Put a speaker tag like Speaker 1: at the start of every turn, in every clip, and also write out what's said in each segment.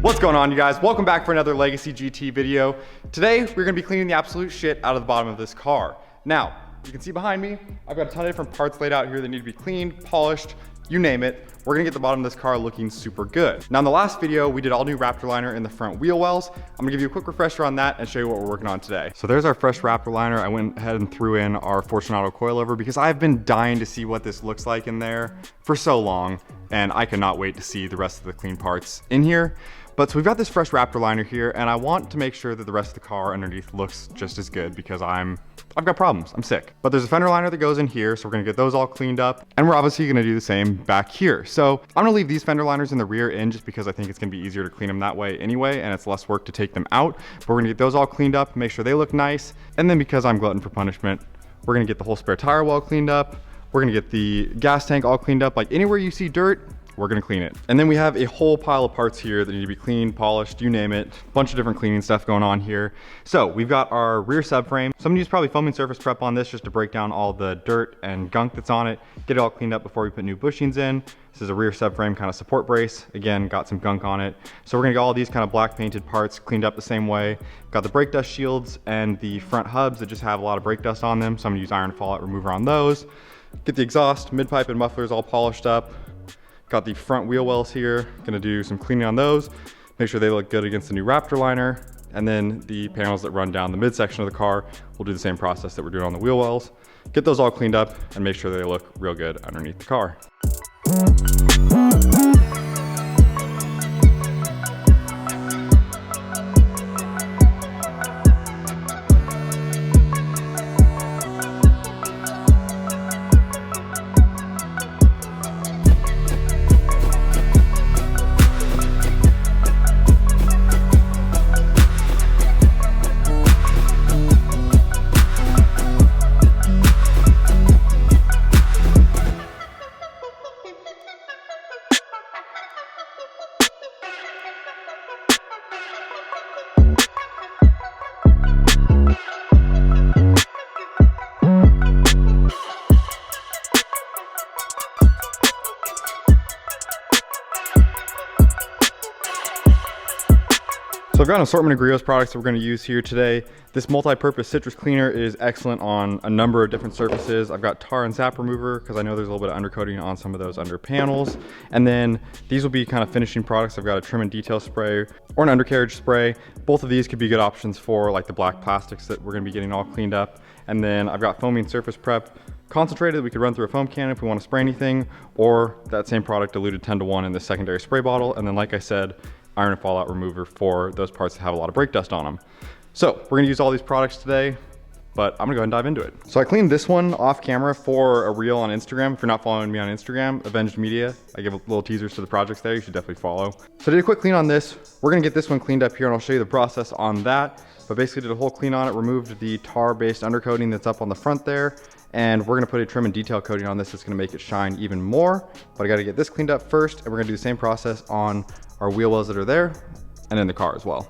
Speaker 1: What's going on, you guys? Welcome back for another Legacy GT video. Today, we're gonna be cleaning the absolute shit out of the bottom of this car. Now, you can see behind me, I've got a ton of different parts laid out here that need to be cleaned, polished, you name it. We're gonna get the bottom of this car looking super good. Now, in the last video, we did all new Raptor liner in the front wheel wells. I'm gonna give you a quick refresher on that and show you what we're working on today. So there's our fresh Raptor liner. I went ahead and threw in our Fortunato coilover because I've been dying to see what this looks like in there for so long, and I cannot wait to see the rest of the clean parts in here. But so we've got this fresh Raptor liner here, and I want to make sure that the rest of the car underneath looks just as good because I've got problems, I'm sick. But there's a fender liner that goes in here, so we're gonna get those all cleaned up, and we're obviously gonna do the same back here. So I'm gonna leave these fender liners in the rear end just because I think it's gonna be easier to clean them that way anyway, and it's less work to take them out. But we're gonna get those all cleaned up, make sure they look nice, and then because I'm glutton for punishment, we're gonna get the whole spare tire well cleaned up, we're gonna get the gas tank all cleaned up. Like anywhere you see dirt, we're gonna clean it. And then we have a whole pile of parts here that need to be cleaned, polished, you name it. Bunch of different cleaning stuff going on here. So we've got our rear subframe. So I'm gonna use probably foaming surface prep on this just to break down all the dirt and gunk that's on it, get it all cleaned up before we put new bushings in. This is a rear subframe kind of support brace. Again, got some gunk on it. So we're gonna get all these kind of black painted parts cleaned up the same way. Got the brake dust shields and the front hubs that just have a lot of brake dust on them. So I'm gonna use iron fallout remover on those. Get the exhaust, mid pipe and mufflers all polished up. Got the front wheel wells here. Gonna do some cleaning on those. Make sure they look good against the new Raptor liner. And then the panels that run down the midsection of the car, we'll do the same process that we're doing on the wheel wells. Get those all cleaned up and make sure they look real good underneath the car. So I've got an assortment of Griot's products that we're going to use here today. This multi-purpose citrus cleaner is excellent on a number of different surfaces. I've got tar and sap remover because I know there's a little bit of undercoating on some of those under panels. And then these will be kind of finishing products. I've got a trim and detail spray or an undercarriage spray. Both of these could be good options for like the black plastics that we're going to be getting all cleaned up. And then I've got foaming surface prep concentrated that we could run through a foam cannon if we want to spray anything, or that same product diluted 10:1 in the secondary spray bottle. And then like I said, iron and fallout remover for those parts that have a lot of brake dust on them. So we're gonna use all these products today, but I'm gonna go ahead and dive into it. So I cleaned this one off camera for a reel on Instagram. If you're not following me on Instagram, Avenged Media, I give little teasers to the projects there. You should definitely follow. So I did a quick clean on this. We're gonna get this one cleaned up here and I'll show you the process on that. But basically did a whole clean on it, removed the tar-based undercoating that's up on the front there. And we're gonna put a trim and detail coating on this that's gonna make it shine even more. But I gotta get this cleaned up first, and we're gonna do the same process on our wheel wells that are there and in the car as well.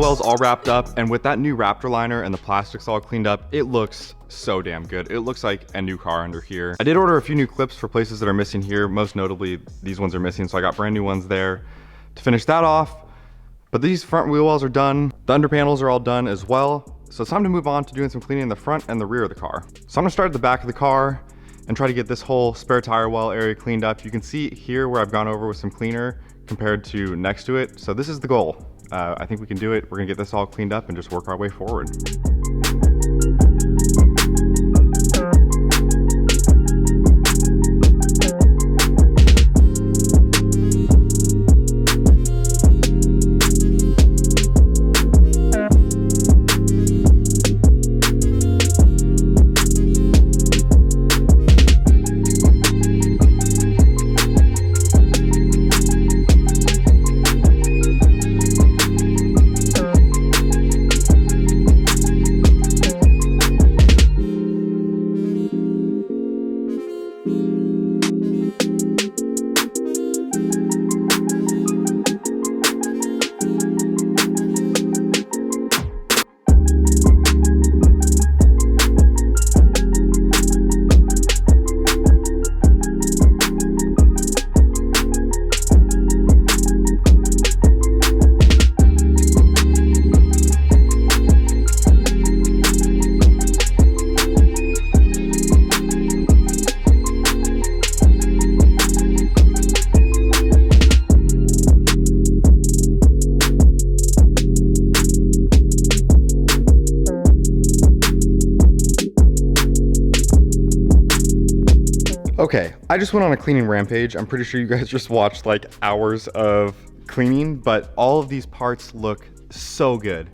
Speaker 1: well's all wrapped up, and with that new Raptor liner and the plastics all cleaned up, it looks so damn good. It looks like a new car under here. I did order a few new clips for places that are missing here. Most notably, these ones are missing, so I got brand new ones there to finish that off. But these front wheel wells are done. The under panels are all done as well. So it's time to move on to doing some cleaning in the front and the rear of the car. So I'm gonna start at the back of the car and try to get this whole spare tire well area cleaned up. You can see here where I've gone over with some cleaner compared to next to it. So this is the goal. I think we can do it. We're gonna get this all cleaned up and just work our way forward. Okay, I just went on a cleaning rampage. I'm pretty sure you guys just watched like hours of cleaning, but all of these parts look so good.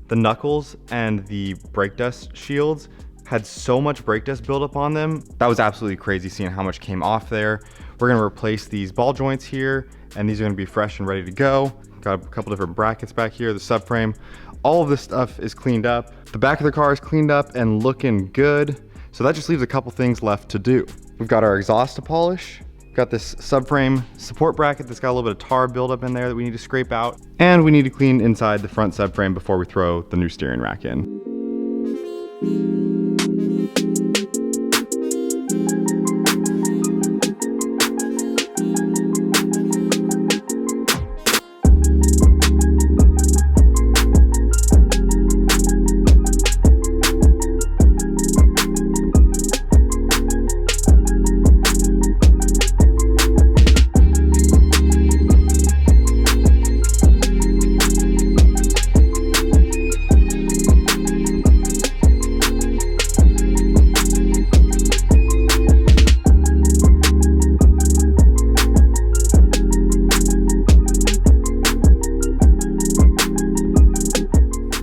Speaker 1: The knuckles and the brake dust shields had so much brake dust buildup on them. That was absolutely crazy seeing how much came off there. We're gonna replace these ball joints here, and these are gonna be fresh and ready to go. Got a couple different brackets back here, the subframe. All of this stuff is cleaned up. The back of the car is cleaned up and looking good. So that just leaves a couple things left to do. We've got our exhaust to polish. We've got this subframe support bracket that's got a little bit of tar buildup in there that we need to scrape out. And we need to clean inside the front subframe before we throw the new steering rack in.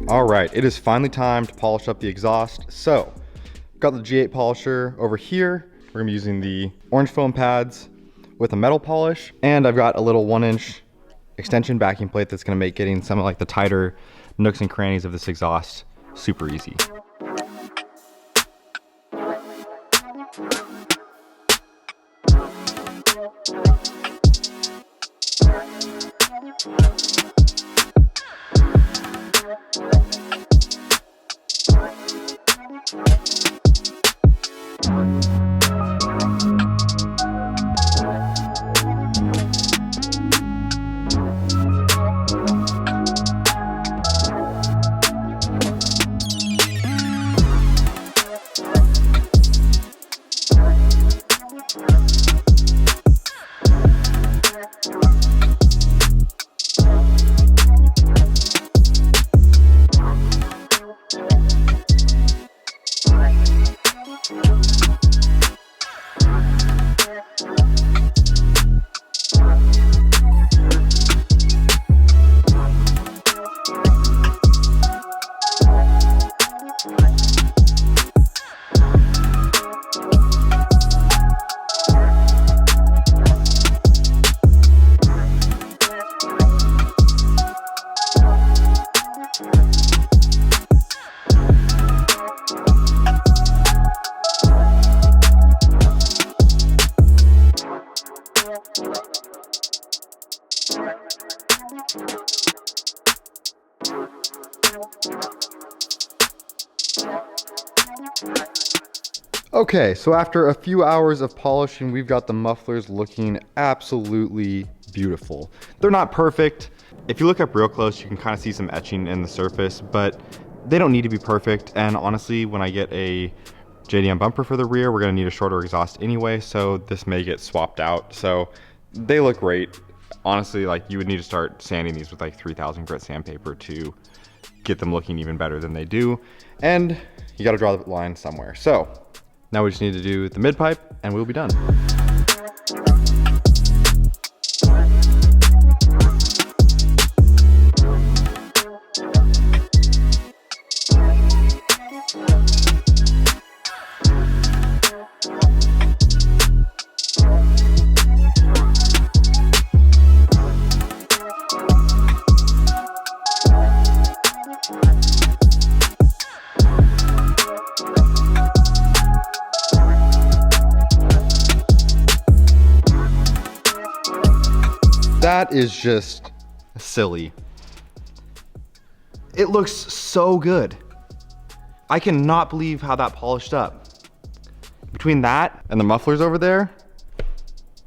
Speaker 1: All right, it is finally time to polish up the exhaust. So, got the G8 polisher over here. We're gonna be using the orange foam pads with a metal polish. And I've got a little 1-inch extension backing plate that's gonna make getting some of like the tighter nooks and crannies of this exhaust super easy. Okay, so after a few hours of polishing, we've got the mufflers looking absolutely beautiful. They're not perfect. If you look up real close, you can kind of see some etching in the surface, but they don't need to be perfect. And honestly, when I get a JDM bumper for the rear, we're gonna need a shorter exhaust anyway, so this may get swapped out. So they look great. Honestly, like you would need to start sanding these with like 3000 grit sandpaper to get them looking even better than they do. And you gotta draw the line somewhere. So now we just need to do the mid pipe and we'll be done. That is just silly. It looks so good. I cannot believe how that polished up. Between that and the mufflers over there,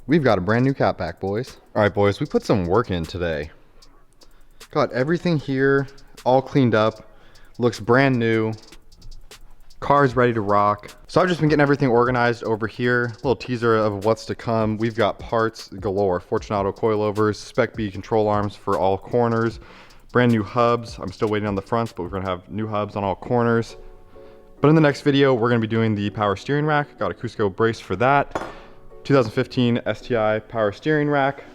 Speaker 1: we've got a brand new cat back, boys. All right, boys, we put some work in today. Got everything here all cleaned up, looks brand new. Car's ready to rock. So I've just been getting everything organized over here. A little teaser of what's to come. We've got parts galore. Fortunato coilovers, Spec B control arms for all corners, brand new hubs. I'm still waiting on the fronts, but we're gonna have new hubs on all corners. But in the next video, we're gonna be doing the power steering rack. Got a Cusco brace for that. 2015 STI power steering rack.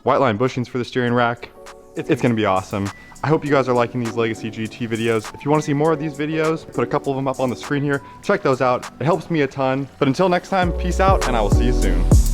Speaker 1: White line bushings for the steering rack. It's gonna be awesome. I hope you guys are liking these Legacy GT videos. If you wanna see more of these videos, put a couple of them up on the screen here. Check those out. It helps me a ton. But until next time, peace out, and I will see you soon.